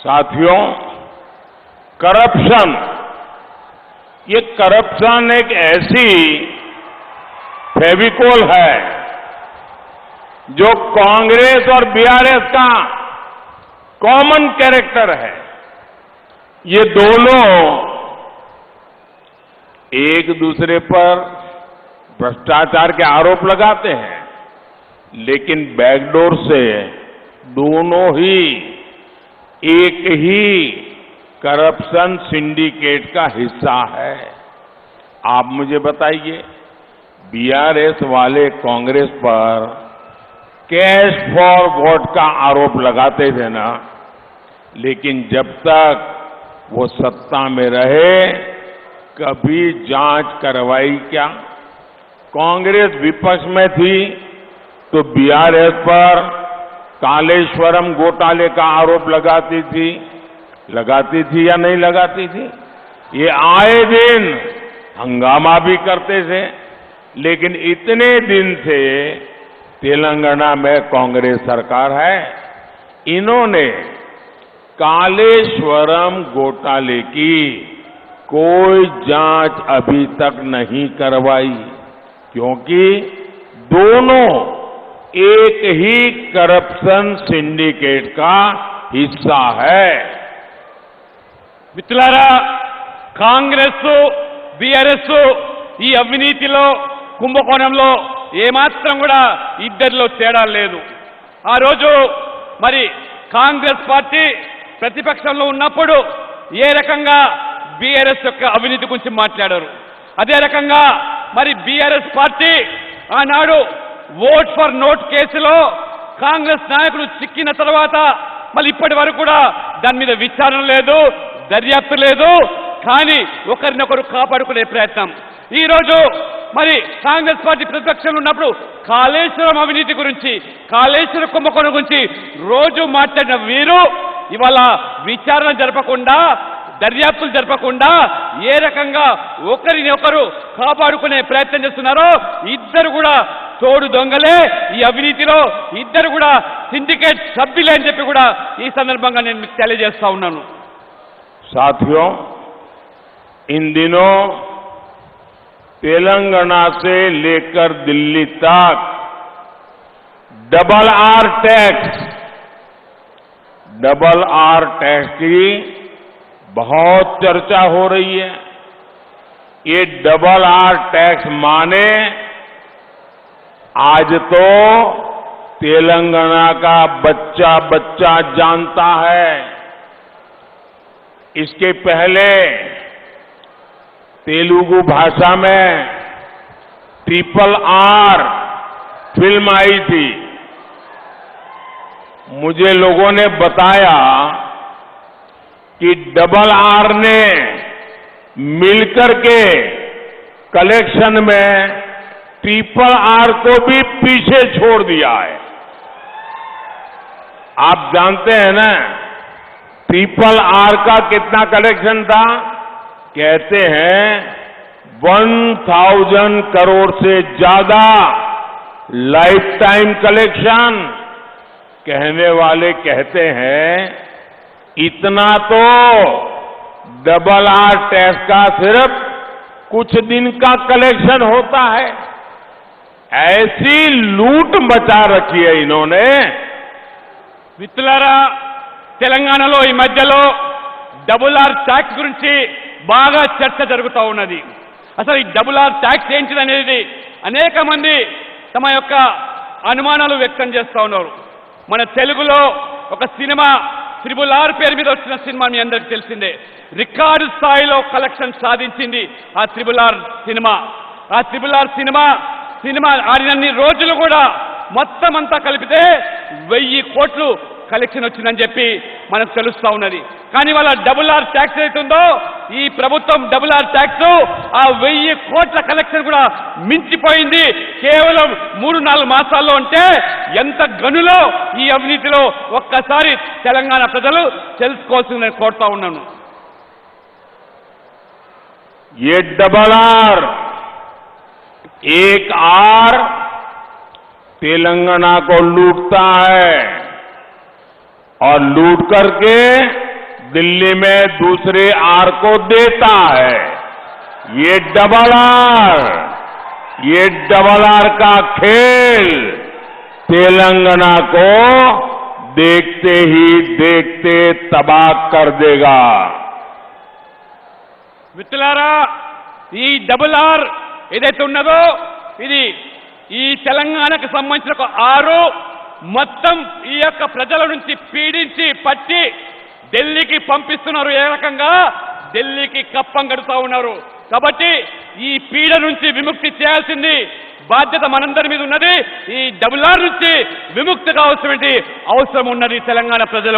साथियों, करप्शन, ये करप्शन एक ऐसी फेविकोल है जो कांग्रेस और बीआरएस का कॉमन कैरेक्टर है। ये दोनों एक दूसरे पर भ्रष्टाचार के आरोप लगाते हैं, लेकिन बैकडोर से दोनों ही एक ही करप्शन सिंडिकेट का हिस्सा है। आप मुझे बताइए, बीआरएस वाले कांग्रेस पर कैश फॉर वोट का आरोप लगाते थे ना, लेकिन जब तक वो सत्ता में रहे कभी जांच करवाई क्या? कांग्रेस विपक्ष में थी तो बीआरएस पर कालेश्वरम घोटाले का आरोप लगाती थी या नहीं लगाती थी? ये आए दिन हंगामा भी करते थे, लेकिन इतने दिन से तेलंगाना में कांग्रेस सरकार है, इन्होंने कालेश्वरम घोटाले की कोई जांच अभी तक नहीं करवाई, क्योंकि दोनों एक ही करप्शन सिंडिकेट का हिस्सा है। మిత్రులారా, కాంగ్రెస్ బీఆర్ఎస్ ఈ అవినీతిలో కుంభకోణంలో ఏమాత్రం కూడా ఇద్దరిలో తేడా లేదు. ఆ రోజు మరి కాంగ్రెస్ పార్టీ ప్రతిపక్షంలో ఉన్నప్పుడు ఏ రకంగా బీఆర్ఎస్ యొక్క అవినీతి గురించి మాట్లాడారు, అదే రకంగా మరి బీఆర్ఎస్ పార్టీ ఆనాడు ఓట్ ఫర్ నోట్ కేసులో కాంగ్రెస్ నాయకులు చిక్కిన తర్వాత మళ్ళీ ఇప్పటి వరకు కూడా దాని మీద విచారణ లేదు, దర్యాప్తు లేదు. కానీ ఒకరినొకరు కాపాడుకునే ప్రయత్నం. ఈ రోజు మరి కాంగ్రెస్ పార్టీ ప్రతిపక్షంలో ఉన్నప్పుడు కాళేశ్వరం అవినీతి గురించి, కాళేశ్వరం కుంభకోణం గురించి రోజు మాట్లాడిన వీరు ఇవాళ విచారణ జరపకుండా, దర్యాప్తులు జరపకుండా ఏ రకంగా ఒకరిని ఒకరు కాపాడుకునే ప్రయత్నం చేస్తున్నారో, ఇద్దరు కూడా తోడు దొంగలే ఈ అవినీతిలో, ఇద్దరు కూడా సిండికేట్ సభ్యులే అని చెప్పి కూడా ఈ సందర్భంగా నేను మీకు తెలియజేస్తా ఉన్నాను. साथियों, इन दिनों तेलंगाना से लेकर दिल्ली तक डबल आर टैक्स की बहुत चर्चा हो रही है। ये डबल आर टैक्स माने आज तो तेलंगाना का बच्चा बच्चा जानता है। इसके पहले तेलुगु भाषा में ट्रिपल आर फिल्म आई थी। मुझे लोगों ने बताया कि डबल आर ने मिलकर के कलेक्शन में ट्रिपल आर को भी पीछे छोड़ दिया है। आप जानते हैं ना ट्रिपल आर का कितना कलेक्शन था? कहते हैं 1000 करोड़ से ज्यादा लाइफ टाइम कलेक्शन। कहने वाले कहते हैं इतना तो डबल आर टैक्स का सिर्फ कुछ दिन का कलेक्शन होता है। ऐसी लूट मचा रखी है इन्होंने। మిత్రులారా, తెలంగాణలో ఈ మధ్యలో డబుల్ ఆర్ ట్యాక్స్ గురించి బాగా చర్చ జరుగుతూ ఉన్నది. అసలు ఈ డబుల్ ఆర్ ట్యాక్స్ ఏంటిదనేది అనేక మంది తమ యొక్క అనుమానాలు వ్యక్తం చేస్తూ ఉన్నారు. మన తెలుగులో ఒక సినిమా త్రిబుల్ ఆర్ పేరు మీద వచ్చిన సినిమా మీ అందరికీ తెలిసిందే. రికార్డు స్థాయిలో కలెక్షన్ సాధించింది ఆ త్రిబుల్ ఆర్ సినిమా. ఆ త్రిబుల్ ఆర్ సినిమా ఆడినన్ని రోజులు కూడా మొత్తం అంతా కలిపితే 1000 కోట్లు కలెక్షన్ వచ్చిందని చెప్పి మనకు తెలుస్తా ఉన్నది. కానీ వాళ్ళ డబుల్ ఆర్ ట్యాక్స్ అవుతుందో ఈ ప్రభుత్వం డబుల్ ఆర్ ట్యాక్స్ ఆ 1000 కోట్ల కలెక్షన్ కూడా మించిపోయింది కేవలం 3-4 మాసాల్లో. అంటే ఎంత గనులో ఈ అవినీతిలో ఒక్కసారి తెలంగాణ ప్రజలు తెలుసుకోవాల్సిందని కోరుతా ఉన్నాను. ये डबल आर, एक आर तेलंगाना को लूटता है और लूट करके दिल्ली में दूसरे आर को देता है। ये डबल आर का खेल तेलंगाना को देखते ही देखते तबाह कर देगा। మిత్రులారా, ఈ డబుల్ ఆర్ ఏదైతే ఉన్నదో ఇది ఈ తెలంగాణకు సంబంధించిన ఒక ఆరు మొత్తం ఈ యొక్క ప్రజల నుంచి పీడించి పట్టి ఢిల్లీకి పంపిస్తున్నారు. ఏ రకంగా ఢిల్లీకి కప్పం కడుతూ ఉన్నారు. కాబట్టి ఈ పీడ నుంచి విముక్తి చేయాల్సింది బాధ్యత మనందరి మీద ఉన్నది. ఈ డబుల్ ఆర్ నుంచి విముక్తి కావాల్సిన అవసరం ఉన్నది తెలంగాణ ప్రజలు.